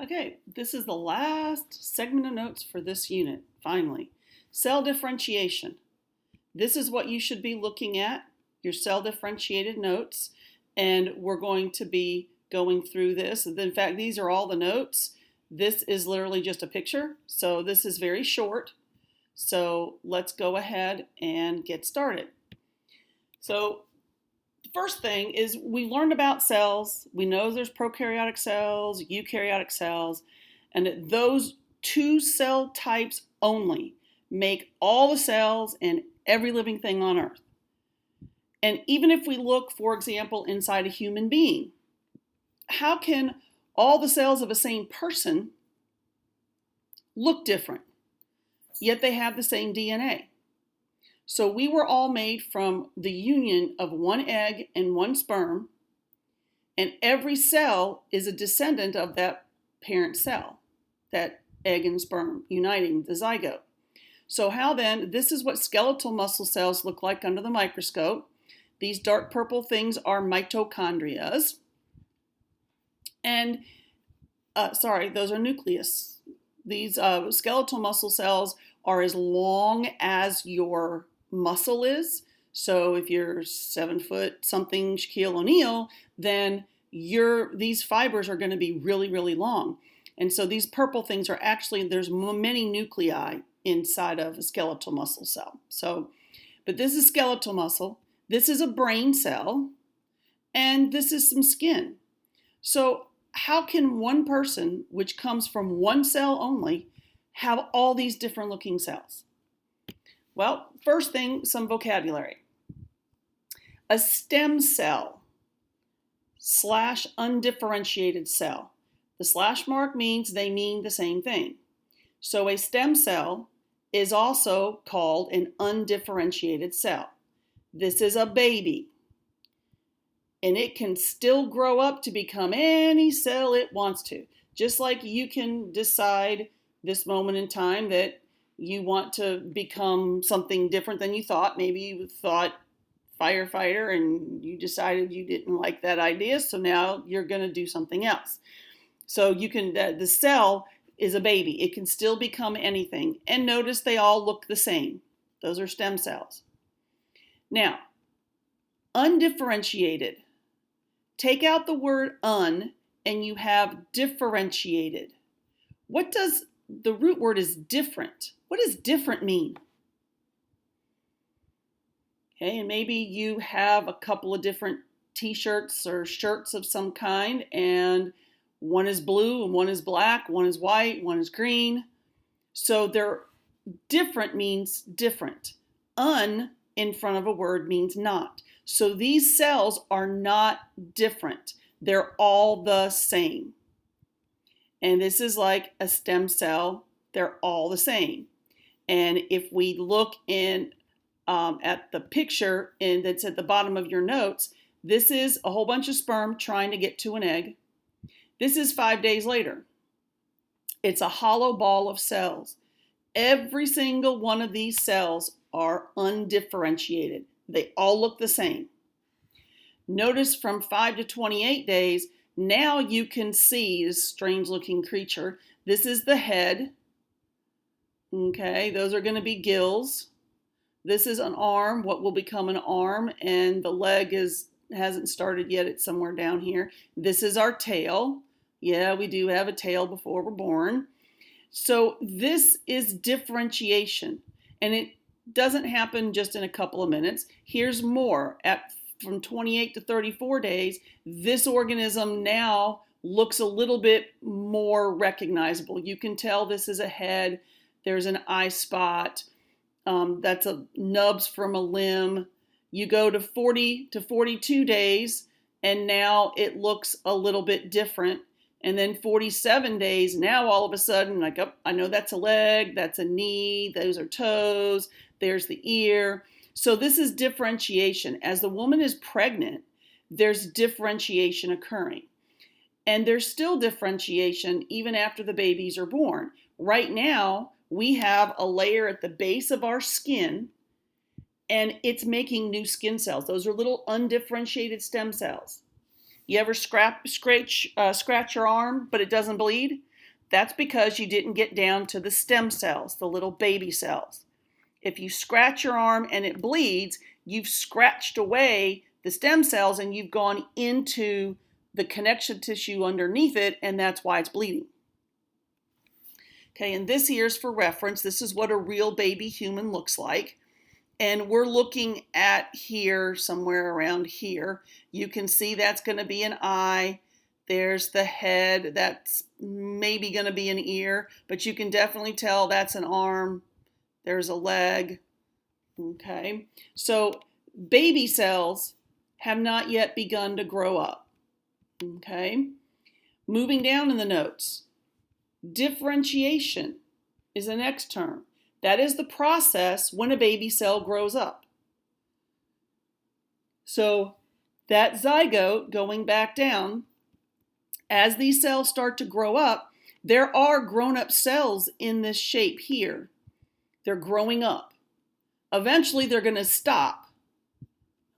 Okay, this is the last segment of notes for this unit, finally. Cell differentiation. This is what you should be looking at, your cell differentiated notes, and we're going to be going through this. In fact, these are all the notes. This is literally just a picture, so this is very short. So let's go ahead and get started. So the first thing is we learned about cells. We know there's prokaryotic cells, eukaryotic cells, and that those two cell types only make all the cells and every living thing on Earth. And even if we look, for example, inside a human being, how can all the cells of the same person look different, yet they have the same DNA? So we were all made from the union of one egg and one sperm, and every cell is a descendant of that parent cell, that egg and sperm uniting the zygote. So how then, this is what skeletal muscle cells look like under the microscope. These dark purple things are mitochondria. And, those are nucleus. These skeletal muscle cells are as long as your muscle is. So if you're 7 foot something Shaquille O'Neal, then these fibers are going to be really, really long. And so these purple things are actually, there's many nuclei inside of a skeletal muscle cell. But this is skeletal muscle, this is a brain cell, and this is some skin. So how can one person, which comes from one cell only, have all these different looking cells? Well, first thing, some vocabulary. A stem cell / undifferentiated cell. The slash mark means they mean the same thing. So a stem cell is also called an undifferentiated cell. This is a baby, and it can still grow up to become any cell it wants to. Just like you can decide this moment in time that you want to become something different than you thought. Maybe you thought firefighter and you decided you didn't like that idea, so now you're going to do something else. So you can, the cell is a baby. It can still become anything. And notice they all look the same. Those are stem cells. Now, undifferentiated. Take out the word un and you have differentiated. What does the root word is different? What does different mean? Okay, and maybe you have a couple of different t-shirts or shirts of some kind, and one is blue and one is black, one is white, one is green. So they're different means different. Un in front of a word means not. So these cells are not different. They're all the same. And this is like a stem cell. They're all the same. And if we look at the picture that's at the bottom of your notes, this is a whole bunch of sperm trying to get to an egg. This is 5 days later. It's a hollow ball of cells. Every single one of these cells are undifferentiated. They all look the same. Notice from 5 to 28 days, now you can see this strange looking creature. This is the head. Okay, those are going to be gills. This is an arm, what will become an arm, and the leg hasn't started yet. It's somewhere down here. This is our tail. Yeah, we do have a tail before we're born. So this is differentiation, and it doesn't happen just in a couple of minutes. Here's more. From 28 to 34 days, this organism now looks a little bit more recognizable. You can tell this is a head. There's an eye spot. That's a nubs from a limb. You go to 40 to 42 days, and now it looks a little bit different. And then 47 days, now all of a sudden, like, oh, I know that's a leg, that's a knee, those are toes, there's the ear. So this is differentiation. As the woman is pregnant, there's differentiation occurring. And there's still differentiation even after the babies are born. Right now, we have a layer at the base of our skin, and it's making new skin cells. Those are little undifferentiated stem cells. You ever scratch your arm, but it doesn't bleed? That's because you didn't get down to the stem cells, the little baby cells. If you scratch your arm and it bleeds, you've scratched away the stem cells and you've gone into the connection tissue underneath it, and that's why it's bleeding. Okay, and this here is for reference. This is what a real baby human looks like. And we're looking at here, somewhere around here. You can see that's going to be an eye. There's the head. That's maybe going to be an ear, but you can definitely tell that's an arm. There's a leg. Okay, so baby cells have not yet begun to grow up. Okay, moving down in the notes. Differentiation is the next term. That is the process when a baby cell grows up. So that zygote going back down, as these cells start to grow up, there are grown-up cells in this shape here. They're growing up. Eventually they're going to stop.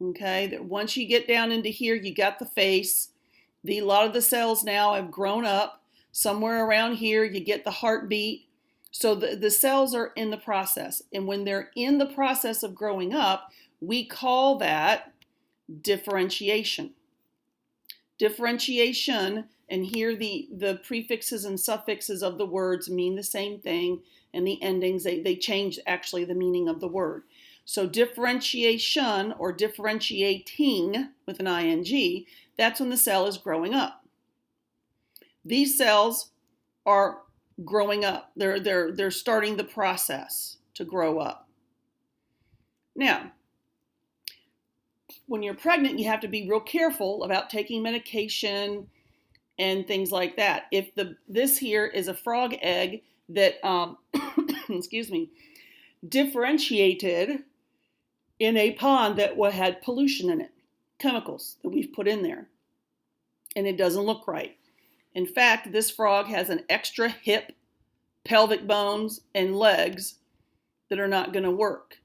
Okay, once you get down into here, you got the face. A lot of the cells now have grown up. Somewhere around here, you get the heartbeat. So the cells are in the process. And when they're in the process of growing up, we call that differentiation. Differentiation, and here the prefixes and suffixes of the words mean the same thing, and the endings, they change actually the meaning of the word. So differentiation or differentiating with an ing, that's when the cell is growing up. These cells are growing up. They're starting the process to grow up. Now, when you're pregnant, you have to be real careful about taking medication and things like that. If this here is a frog egg that, excuse me, differentiated in a pond that had pollution in it, chemicals that we've put in there, and it doesn't look right. In fact, this frog has an extra hip, pelvic bones, and legs that are not going to work.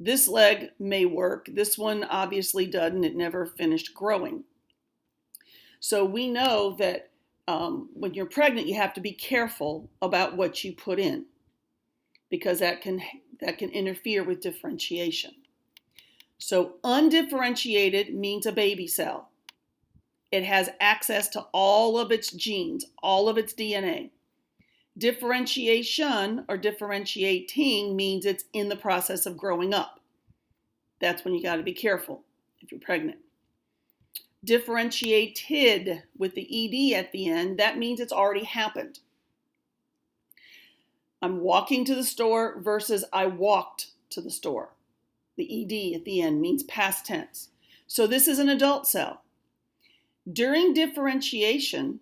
This leg may work. This one obviously doesn't. It never finished growing. So we know that when you're pregnant, you have to be careful about what you put in, because that can interfere with differentiation. So undifferentiated means a baby cell. It has access to all of its genes, all of its DNA. Differentiation or differentiating means it's in the process of growing up. That's when you got to be careful if you're pregnant. Differentiated with the ed at the end, that means it's already happened. I'm walking to the store versus I walked to the store. The ed at the end means past tense. So this is an adult cell. During differentiation,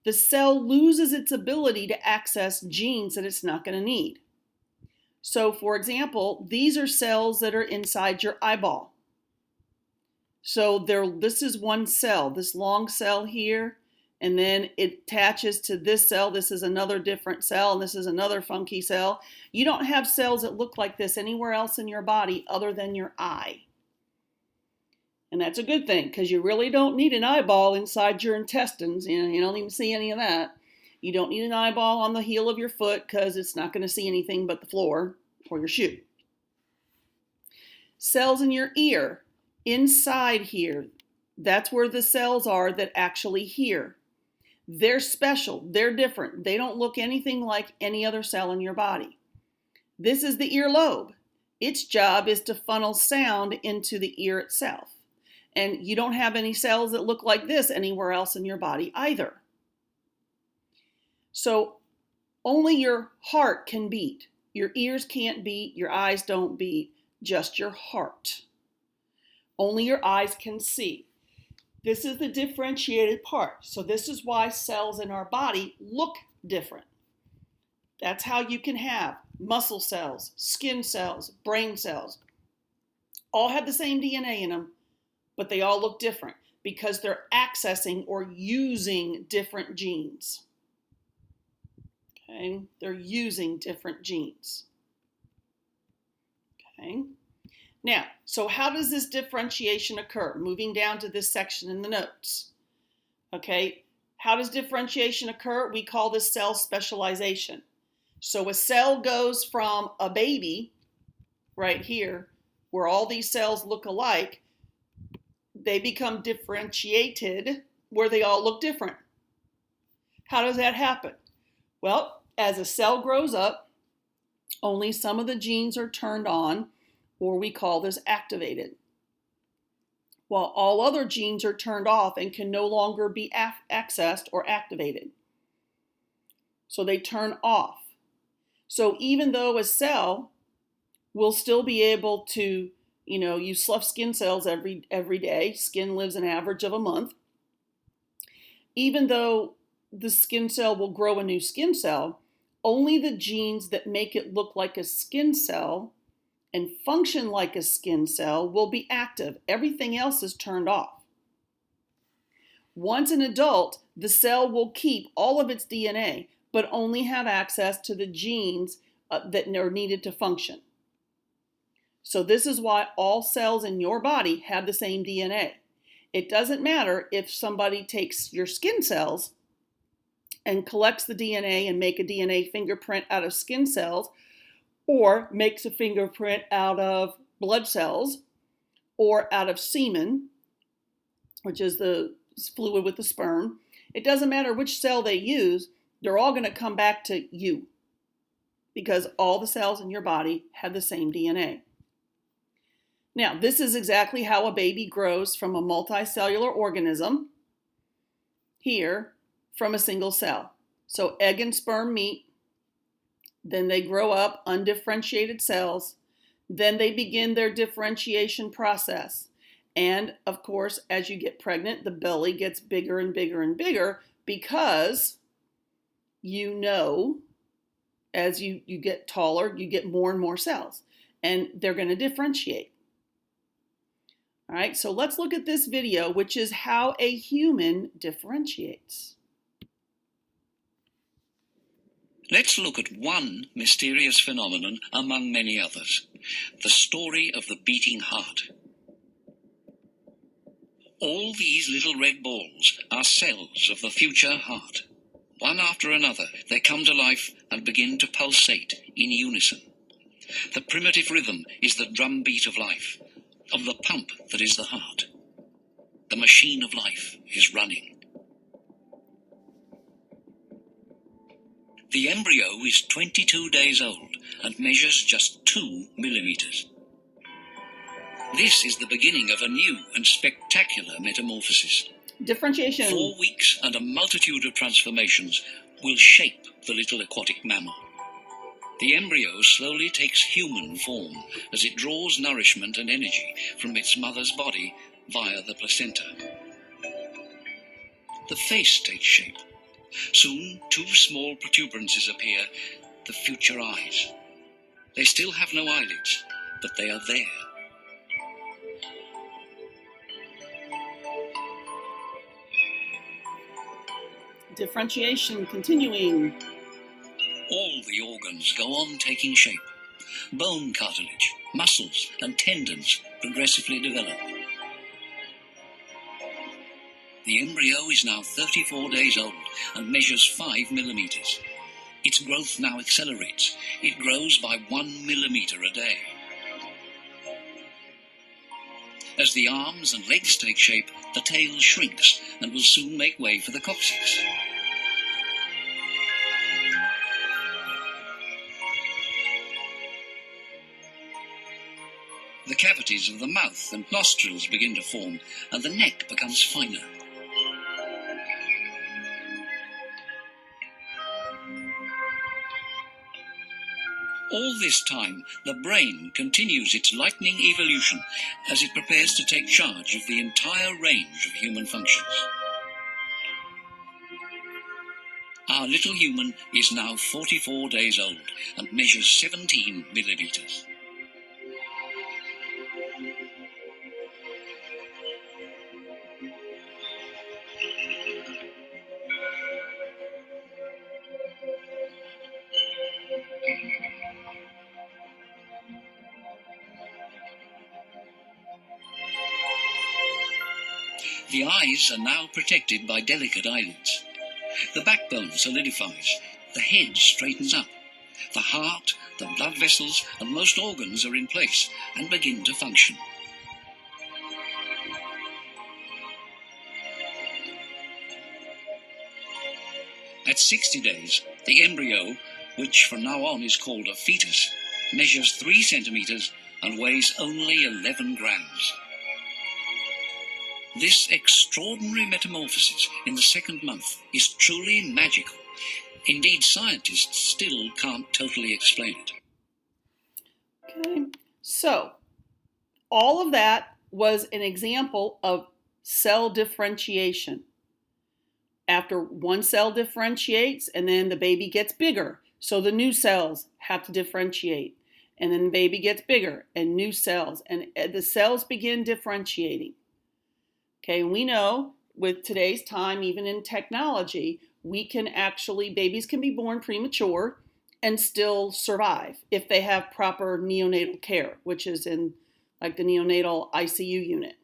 the cell loses its ability to access genes that it's not going to need. So, for example, these are cells that are inside your eyeball. So this is one cell, this long cell here, and then it attaches to this cell. This is another different cell, and this is another funky cell. You don't have cells that look like this anywhere else in your body other than your eye. And that's a good thing, because you really don't need an eyeball inside your intestines. You don't even see any of that. You don't need an eyeball on the heel of your foot, because it's not going to see anything but the floor or your shoe. Cells in your ear, inside here, that's where the cells are that actually hear. They're special. They're different. They don't look anything like any other cell in your body. This is the earlobe. Its job is to funnel sound into the ear itself. And you don't have any cells that look like this anywhere else in your body either. So only your heart can beat. Your ears can't beat, your eyes don't beat, just your heart. Only your eyes can see. This is the differentiated part. So this is why cells in our body look different. That's how you can have muscle cells, skin cells, brain cells. All have the same DNA in them, but they all look different because they're accessing or using different genes. Okay, they're using different genes. Okay, now, so how does this differentiation occur? Moving down to this section in the notes. Okay, How does differentiation occur? We call this cell specialization. So a cell goes from a baby right here, where all these cells look alike, they become differentiated where they all look different. How does that happen? Well, as a cell grows up, only some of the genes are turned on, or we call this activated, while all other genes are turned off and can no longer be accessed or activated. So they turn off. So even though a cell will still be able to, you slough skin cells every day. Skin lives an average of a month. Even though the skin cell will grow a new skin cell, only the genes that make it look like a skin cell and function like a skin cell will be active. Everything else is turned off. Once an adult, the cell will keep all of its DNA, but only have access to the genes that are needed to function. So this is why all cells in your body have the same DNA. It doesn't matter if somebody takes your skin cells and collects the DNA and make a DNA fingerprint out of skin cells, or makes a fingerprint out of blood cells, or out of semen, which is the fluid with the sperm. It doesn't matter which cell they use, they're all going to come back to you, because all the cells in your body have the same DNA. Now, this is exactly how a baby grows from a multicellular organism, here, from a single cell. So egg and sperm meet, then they grow up undifferentiated cells, then they begin their differentiation process. And of course, as you get pregnant, the belly gets bigger and bigger and bigger, because as you get taller, you get more and more cells, and they're going to differentiate. All right, so let's look at this video, which is how a human differentiates. Let's look at one mysterious phenomenon among many others, the story of the beating heart. All these little red balls are cells of the future heart. One after another, they come to life and begin to pulsate in unison. The primitive rhythm is the drumbeat of life, of the pump that is the heart. The machine of life is running. The embryo is 22 days old and measures just 2 millimeters. This is the beginning of a new and spectacular metamorphosis. Differentiation. 4 weeks and a multitude of transformations will shape the little aquatic mammal. The embryo slowly takes human form as it draws nourishment and energy from its mother's body via the placenta. The face takes shape. Soon, 2 small protuberances appear, the future eyes. They still have no eyelids, but they are there. Differentiation continuing. All the organs go on taking shape. Bone cartilage, muscles, and tendons progressively develop. The embryo is now 34 days old and measures 5 millimeters. Its growth now accelerates. It grows by 1 millimeter a day. As the arms and legs take shape, the tail shrinks and will soon make way for the coccyx. The cavities of the mouth and nostrils begin to form, and the neck becomes finer. All this time, the brain continues its lightning evolution as it prepares to take charge of the entire range of human functions. Our little human is now 44 days old and measures 17 millimeters. The eyes are now protected by delicate eyelids. The backbone solidifies, the head straightens up, the heart, the blood vessels, and most organs are in place and begin to function. At 60 days, the embryo, which from now on is called a fetus, measures 3 centimeters and weighs only 11 grams. This extraordinary metamorphosis in the second month is truly magical. Indeed, scientists still can't totally explain it. Okay, so all of that was an example of cell differentiation. After one cell differentiates and then the baby gets bigger, so the new cells have to differentiate. And then the baby gets bigger and new cells, and the cells begin differentiating. Okay, we know with today's time, even in technology, babies can be born premature and still survive if they have proper neonatal care, which is in like the neonatal ICU unit.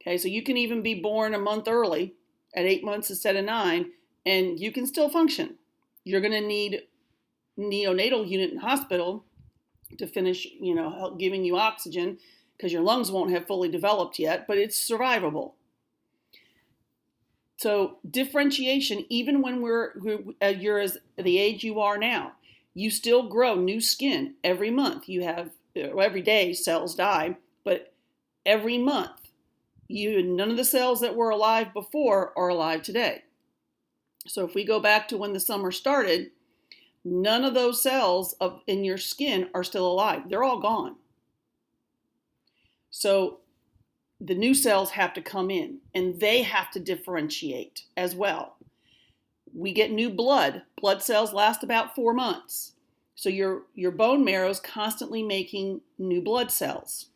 Okay, so you can even be born a month early at 8 months instead of 9, and you can still function. You're going to need neonatal unit in hospital to finish, help giving you oxygen because your lungs won't have fully developed yet, but it's survivable. So differentiation, even when you're as the age you are now, you still grow new skin every month. Every day cells die, but every month, none of the cells that were alive before are alive today. So if we go back to when the summer started, none of those cells in your skin are still alive. They're all gone. So the new cells have to come in and they have to differentiate as well. We get new blood. Blood cells last about 4 months. So your bone marrow is constantly making new blood cells.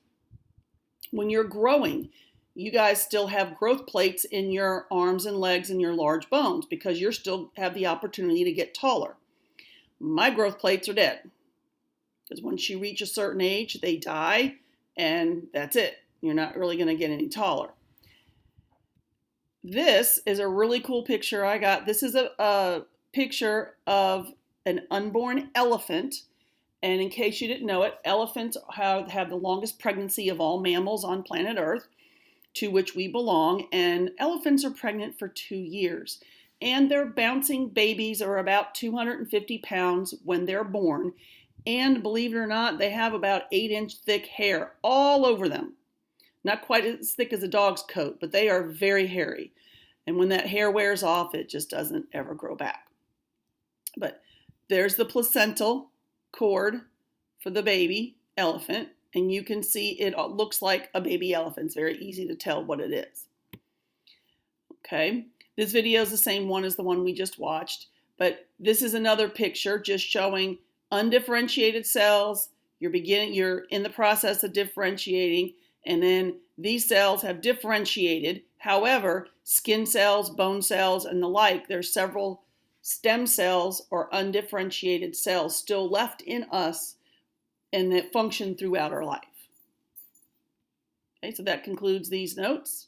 When you're growing, you guys still have growth plates in your arms and legs and your large bones because you still have the opportunity to get taller. My growth plates are dead because once you reach a certain age, they die and that's it. You're not really going to get any taller. This is a really cool picture I got. This is a picture of an unborn elephant. And in case you didn't know it, elephants have the longest pregnancy of all mammals on planet Earth, to which we belong. And elephants are pregnant for 2 years. And their bouncing babies are about 250 pounds when they're born. And believe it or not, they have about 8-inch thick hair all over them. Not quite as thick as a dog's coat, but they are very hairy. And when that hair wears off, it just doesn't ever grow back. But there's the placental cord for the baby elephant. And you can see it looks like a baby elephant. It's very easy to tell what it is. Okay, this video is the same one as the one we just watched. But this is another picture just showing undifferentiated cells. You're in the process of differentiating. And then these cells have differentiated. However, skin cells, bone cells, and the like, there's several stem cells or undifferentiated cells still left in us and that function throughout our life. Okay, so that concludes these notes.